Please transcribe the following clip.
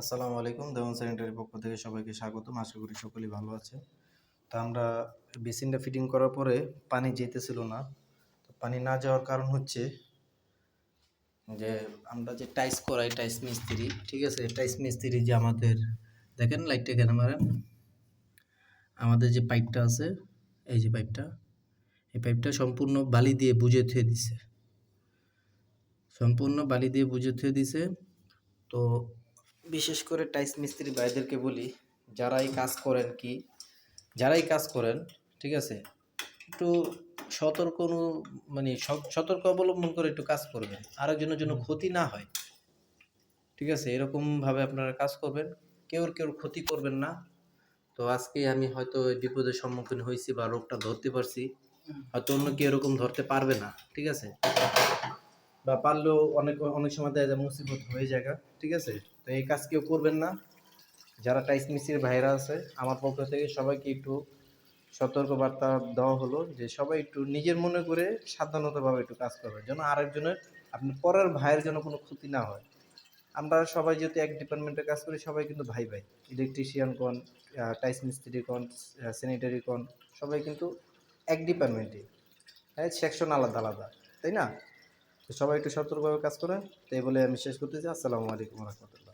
আসসালামু আলাইকুম। দেওয়ান স্যানিটারির পক্ষ থেকে সবাইকে স্বাগতম। আশা করি সকলেই ভালো আছে। তো আমরা বেসিনটা ফিটিং করার পরে পানি যেতেছিল না। তো পানি না যাওয়ার কারণ হচ্ছে যে আমরা যে টাইলস করাই টাইলস মিস্ত্রি, ঠিক আছে? টাইলস মিস্ত্রি যে আমাদের দেখেন লাইটটা এখানে মারেন। আমাদের যে পাইপটা আছে, এই যে পাইপটা, এই পাইপটা সম্পূর্ণ বালি দিয়ে বুজে থুয়ে দিছে। সম্পূর্ণ বালি দিয়ে বুজে থুয়ে দিছে। তো বিশেষ করে টাইলস মিস্ত্রি ভাইদেরকে বলি, যারাই কাজ করেন যারাই কাজ করেন, ঠিক আছে, একটু সতর্ক মানে সতর্ক অবলম্বন করে একটু কাজ করবেন, আরেকজনের জন্য ক্ষতি না হয়, ঠিক আছে? এরকমভাবে আপনারা কাজ করবেন, কেউ ক্ষতি করবেন না। তো আজকে আমি হয়তো এই বিপদের সম্মুখীন হয়েছি বা রোগটা ধরতে পারছি, হয়তো অন্য কেউ এরকম ধরতে পারবে না, ঠিক আছে? বা পারলেও অনেক অনেক সময় দেখা যায় মুসিবত হয়ে যায়, ঠিক আছে? তো এই কাজ কেউ করবেন না। যারা টাইলস মিস্ত্রির ভাইরা আছে, আমার পক্ষ থেকে সবাইকে একটু সতর্কবার্তা দেওয়া হলো যে সবাই একটু নিজের মনে করে সাবধানতাভাবে একটু কাজ করবে, যেন আরেকজনের, আপনি পরের ভাইয়ের যেন কোনো ক্ষতি না হয়। আমরা সবাই যেহেতু এক ডিপার্টমেন্টে কাজ করি, সবাই কিন্তু ভাই ভাই, ইলেকট্রিশিয়ান কোন, টাইলস মিস্ত্রি কোন, স্যানিটারি কোন, সবাই কিন্তু এক ডিপার্টমেন্টে, হ্যাঁ, সেকশন আলাদা আলাদা, তাই না? তো সবাই একটু সতর্কভাবে কাজ করেন। তো এই বলে আমি শেষ করতেছি। আসসালামু আলাইকুম রহমতুল্লাহ।